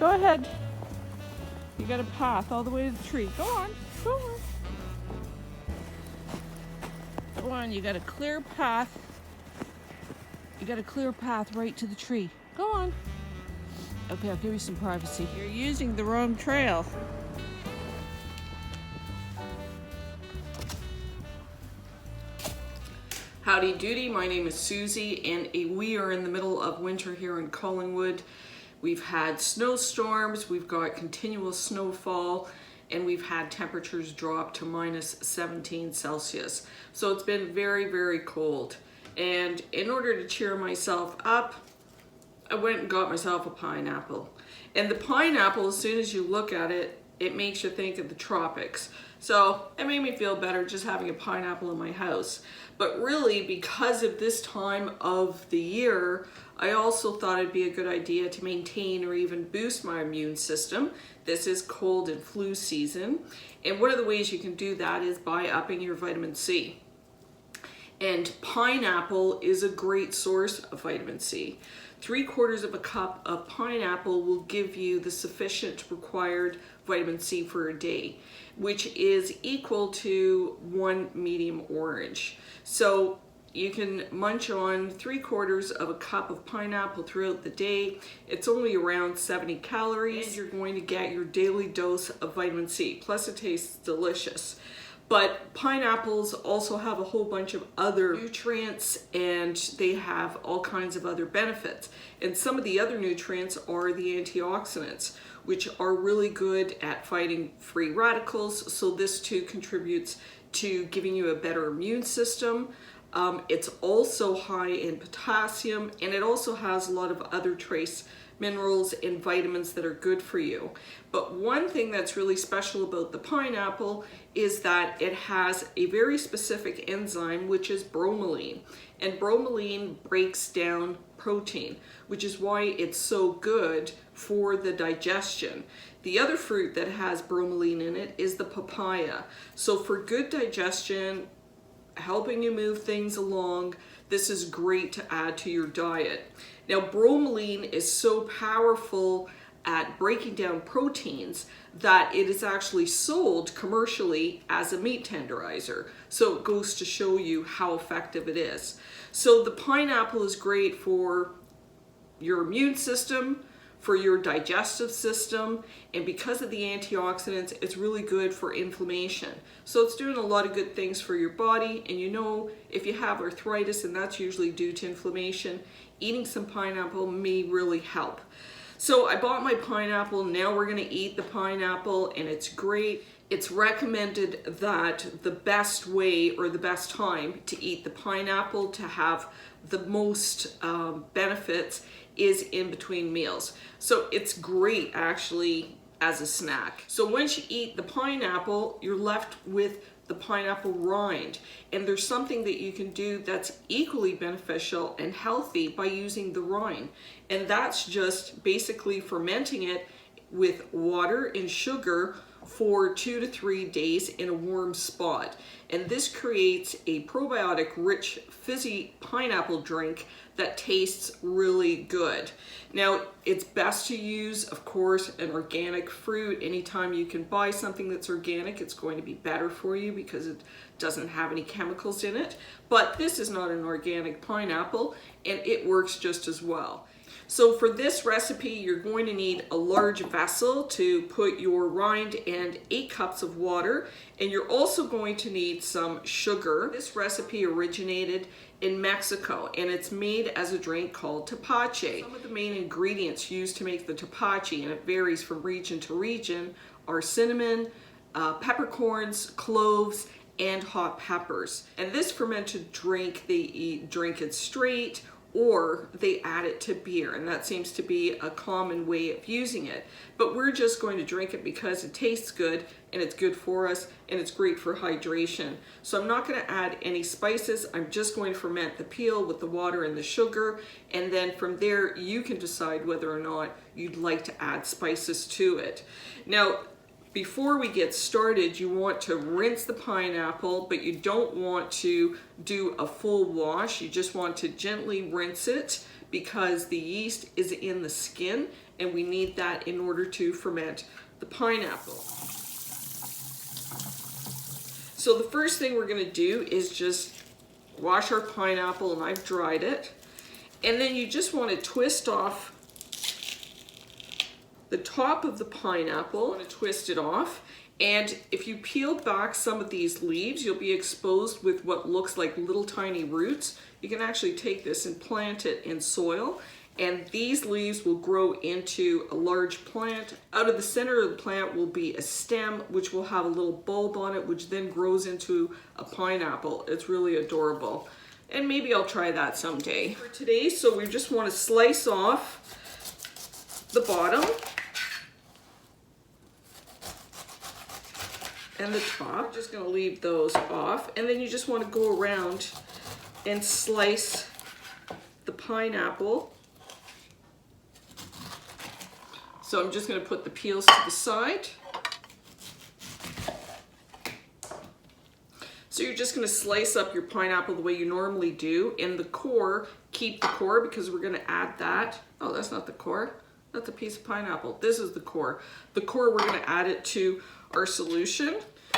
Go ahead. You got a path all the way to the tree. Go on. Go on. Go on. You got a clear path. You got a clear path right to the tree. Go on. Okay, I'll give you some privacy. You're using the wrong trail. Howdy doody, my name is Susie, and we are in the middle of winter here in Collingwood. We've had snowstorms, we've got continual snowfall, and we've had temperatures drop to minus 17 Celsius. So it's been very, very cold. And in order to cheer myself up, I went and got myself a pineapple. And the pineapple, as soon as you look at it, it makes you think of the tropics. So it made me feel better just having a pineapple in my house. But really, because of this time of the year, I also thought it'd be a good idea to maintain or even boost my immune system. This is cold and flu season. And one of the ways you can do that is by upping your vitamin C. And pineapple is a great source of vitamin C. 3/4 of a cup of pineapple will give you the sufficient required vitamin C for a day, which is equal to 1 medium orange. So you can munch on 3/4 of a cup of pineapple throughout the day. It's only around 70 calories. And you're going to get your daily dose of vitamin C. Plus it tastes delicious. But pineapples also have a whole bunch of other nutrients, and they have all kinds of other benefits. And some of the other nutrients are the antioxidants, which are really good at fighting free radicals. So this too contributes to giving you a better immune system. It's also high in potassium, and it also has a lot of other trace minerals and vitamins that are good for you. But one thing that's really special about the pineapple is that it has a very specific enzyme, which is bromelain. And bromelain breaks down protein, which is why it's so good for the digestion. The other fruit that has bromelain in it is the papaya. So for good digestion, helping you move things along, this is great to add to your diet. Now, bromelain is so powerful at breaking down proteins that it is actually sold commercially as a meat tenderizer. So it goes to show you how effective it is. So the pineapple is great for your immune system, for your digestive system, and because of the antioxidants, it's really good for inflammation. So it's doing a lot of good things for your body, and you know, if you have arthritis, and that's usually due to inflammation, eating some pineapple may really help. So I bought my pineapple, now we're gonna eat the pineapple, and it's great. It's recommended that the best way or the best time to eat the pineapple to have the most benefits is in between meals. So it's great actually as a snack. So once you eat the pineapple, you're left with the pineapple rind. And there's something that you can do that's equally beneficial and healthy by using the rind. And that's just basically fermenting it with water and sugar for 2 to 3 days in a warm spot. And this creates a probiotic rich fizzy pineapple drink that tastes really good. Now, it's best to use, of course, an organic fruit. Anytime you can buy something that's organic, it's going to be better for you because it doesn't have any chemicals in it. But this is not an organic pineapple, and it works just as well. So for this recipe, you're going to need a large vessel to put your rind and 8 cups of water, and you're also going to need some sugar. This recipe originated in Mexico, and it's made as a drink called Tapachi. Some of the main ingredients used to make the Tapachi, and it varies from region to region, are cinnamon, peppercorns, cloves, and hot peppers. And this fermented drink, they drink it straight, or they add it to beer, and that seems to be a common way of using it. But we're just going to drink it because it tastes good, and it's good for us, and it's great for hydration. So I'm not going to add any spices. I'm just going to ferment the peel with the water and the sugar, and then from there you can decide whether or not you'd like to add spices to it. Now, before we get started, you want to rinse the pineapple, but you don't want to do a full wash. You just want to gently rinse it because the yeast is in the skin and we need that in order to ferment the pineapple. So the first thing we're going to do is just wash our pineapple, and I've dried it. And then you just want to twist off the top of the pineapple. You want to twist it off. And if you peel back some of these leaves, you'll be exposed with what looks like little tiny roots. You can actually take this and plant it in soil, and these leaves will grow into a large plant. Out of the center of the plant will be a stem, which will have a little bulb on it, which then grows into a pineapple. It's really adorable. And maybe I'll try that someday. For today, so we just want to slice off the bottom and the top. We're just going to leave those off, and then you just want to go around and slice the pineapple. So I'm just going to put the peels to the side. So you're just going to slice up your pineapple the way you normally do. And the core, keep the core, because we're going to add that. Oh, that's not the core. That's a piece of pineapple. This is the core. The core, we're going to add it to our solution.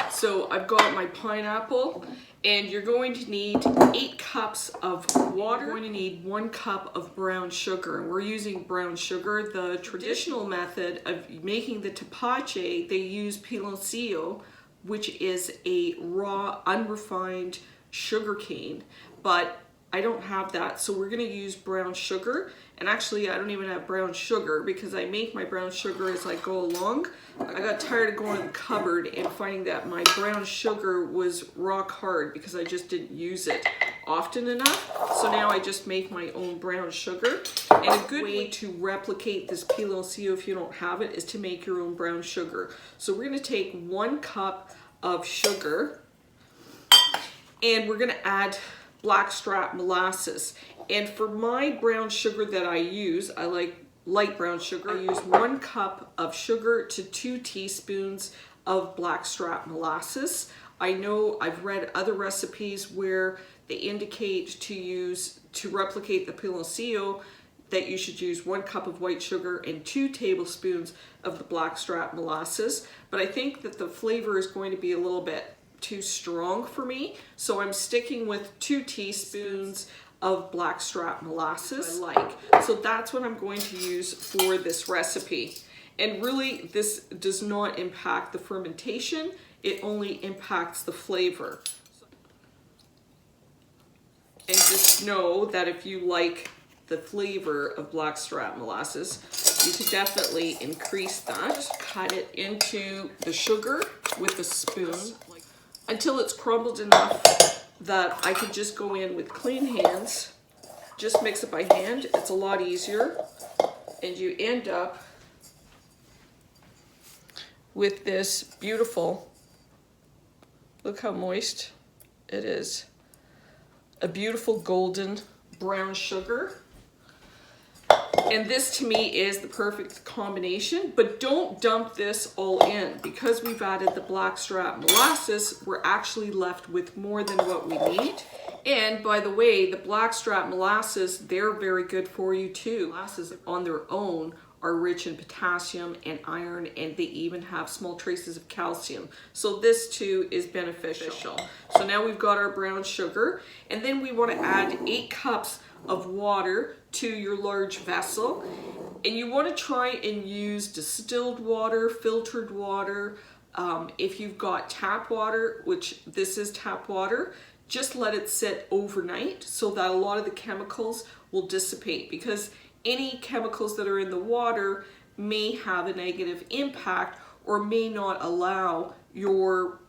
So I've got my pineapple, and you're going to need 8 cups of water. You're going to need 1 cup of brown sugar, and we're using brown sugar. The traditional method of making the tapachi, they use piloncillo, which is a raw, unrefined sugar cane, but I don't have that, so we're going to use brown sugar. And actually, I don't even have brown sugar because I make my brown sugar as I go along. I got tired of going to the cupboard and finding that my brown sugar was rock hard because I just didn't use it often enough. So now I just make my own brown sugar. And a good way to replicate this piloncillo if you don't have it is to make your own brown sugar. So we're going to take 1 cup of sugar, and we're going to add blackstrap molasses. And for my brown sugar that I use, I like light brown sugar. I use 1 cup of sugar to 2 teaspoons of blackstrap molasses. I know I've read other recipes where they indicate to replicate the piloncillo that you should use 1 cup of white sugar and 2 tablespoons of the blackstrap molasses. But I think that the flavor is going to be a little bit too strong for me, so I'm sticking with 2 teaspoons of blackstrap molasses I like. So that's what I'm going to use for this recipe. And really, this does not impact the fermentation, it only impacts the flavor. And just know that if you like the flavor of blackstrap molasses, you could definitely increase that. Cut it into the sugar with a spoon until it's crumbled enough that I could just go in with clean hands. Just mix it by hand. It's a lot easier. And you end up with this beautiful, look how moist it is, a beautiful golden brown sugar. And this to me is the perfect combination, but don't dump this all in. Because we've added the blackstrap molasses, we're actually left with more than what we need. And by the way, the blackstrap molasses, they're very good for you too. Molasses on their own are rich in potassium and iron, and they even have small traces of calcium. So this too is beneficial. So now we've got our brown sugar, and then we want to add 8 cups of water to your large vessel. And you want to try and use distilled water, filtered water. If you've got tap water, which this is tap water, just let it sit overnight so that a lot of the chemicals will dissipate, because any chemicals that are in the water may have a negative impact or may not allow your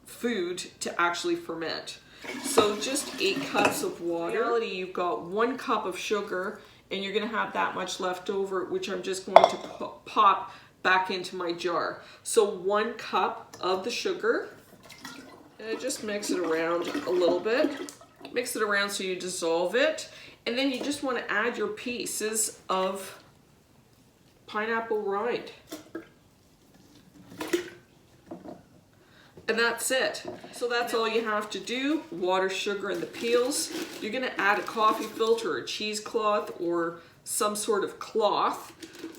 food to actually ferment. So just 8 cups of water. In reality, you've got 1 cup of sugar, and you're going to have that much left over, which I'm just going to pop back into my jar. So 1 cup of the sugar, and just mix it around a little bit. Mix it around so you dissolve it, and then you just want to add your pieces of pineapple rind. And that's it. So that's all you have to do. Water, sugar, and the peels. You're gonna add a coffee filter or a cheesecloth or some sort of cloth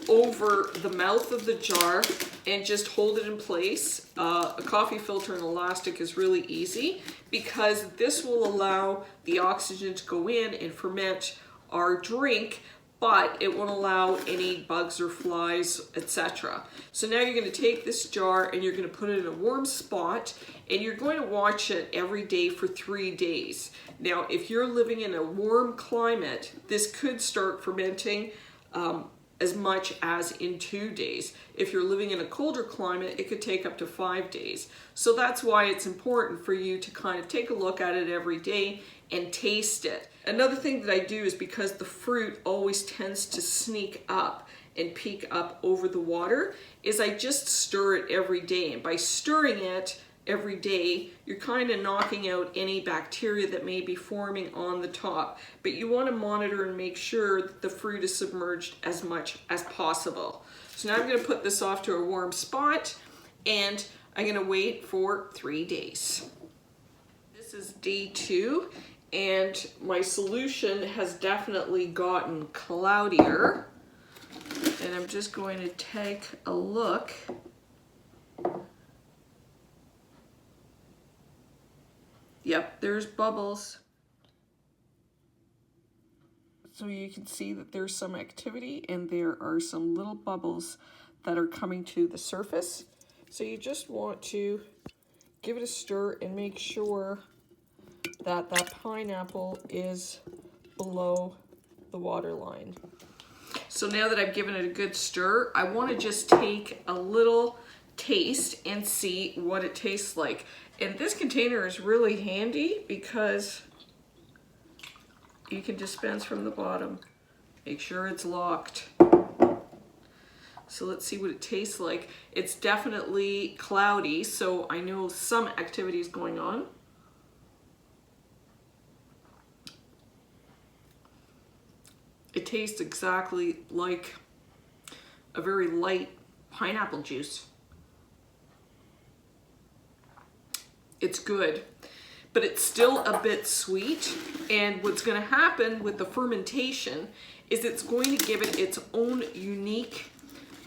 over the mouth of the jar and just hold it in place. A coffee filter and elastic is really easy because this will allow the oxygen to go in and ferment our drink, but it won't allow any bugs or flies, etc. So now you're going to take this jar and you're going to put it in a warm spot and you're going to watch it every day for 3 days. Now, if you're living in a warm climate, this could start fermenting as much as in 2 days. If you're living in a colder climate, it could take up to 5 days. So that's why it's important for you to kind of take a look at it every day and taste it. Another thing that I do is because the fruit always tends to sneak up and peek up over the water, is I just stir it every day. And by stirring it every day, you're kind of knocking out any bacteria that may be forming on the top. But you want to monitor and make sure that the fruit is submerged as much as possible. So now I'm going to put this off to a warm spot and I'm going to wait for 3 days. This is day 2. And my solution has definitely gotten cloudier. And I'm just going to take a look. Yep, there's bubbles. So you can see that there's some activity and there are some little bubbles that are coming to the surface. So you just want to give it a stir and make sure that that pineapple is below the water line. So now that I've given it a good stir, I want to just take a little taste and see what it tastes like. And this container is really handy because you can dispense from the bottom. Make sure it's locked. So let's see what it tastes like. It's definitely cloudy, so I know some activity is going on. It tastes exactly like a very light pineapple juice. It's good, but it's still a bit sweet. And what's going to happen with the fermentation is it's going to give it its own unique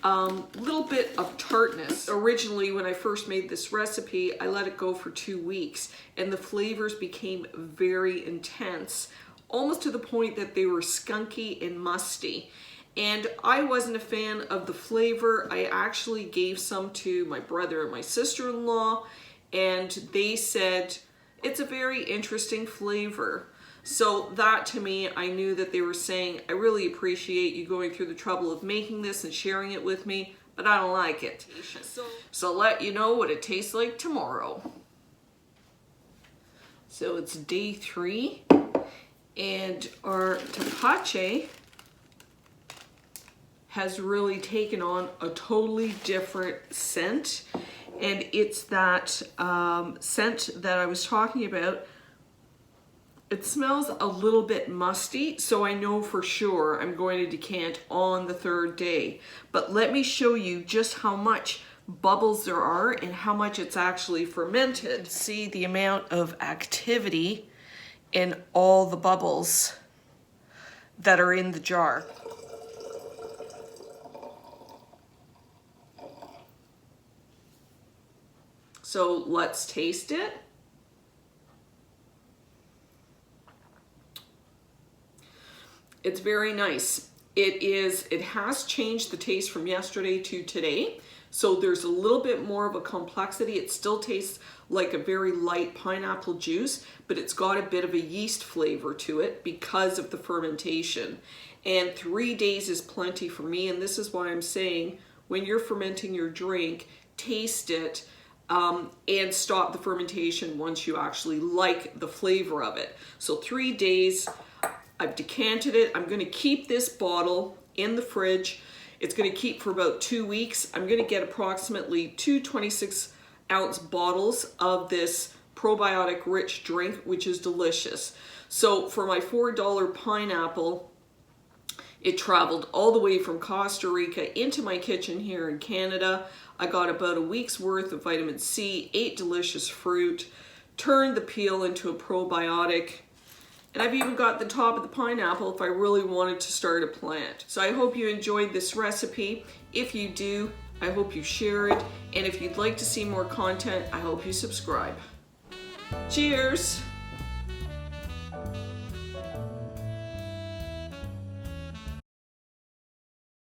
little bit of tartness. Originally, when I first made this recipe, I let it go for 2 weeks and the flavors became very intense, almost to the point that they were skunky and musty. And I wasn't a fan of the flavor. I actually gave some to my brother and my sister-in-law, and they said, it's a very interesting flavor. So that to me, I knew that they were saying, I really appreciate you going through the trouble of making this and sharing it with me, but I don't like it. So I'll let you know what it tastes like tomorrow. So it's day 3. And our Tapachi has really taken on a totally different scent. And it's that scent that I was talking about. It smells a little bit musty, so I know for sure I'm going to decant on the 3rd day. But let me show you just how much bubbles there are and how much it's actually fermented. See the amount of activity in all the bubbles that are in the jar. So let's taste it. It's very nice. It has changed the taste from yesterday to today. So there's a little bit more of a complexity. It still tastes like a very light pineapple juice, but it's got a bit of a yeast flavor to it because of the fermentation. And 3 days is plenty for me. And this is why I'm saying when you're fermenting your drink, taste it and stop the fermentation once you actually like the flavor of it. So 3 days, I've decanted it. I'm going to keep this bottle in the fridge. It's going to keep for about 2 weeks. I'm going to get approximately 2 26-ounce bottles of this probiotic rich drink, which is delicious. So for my $4 pineapple, It traveled all the way from Costa Rica into my kitchen here in Canada. I got about a week's worth of vitamin C, ate delicious fruit, turned the peel into a probiotic, and I've even got the top of the pineapple if I really wanted to start a plant. So I hope you enjoyed this recipe. If you do, I hope you share it. And if you'd like to see more content, I hope you subscribe. Cheers!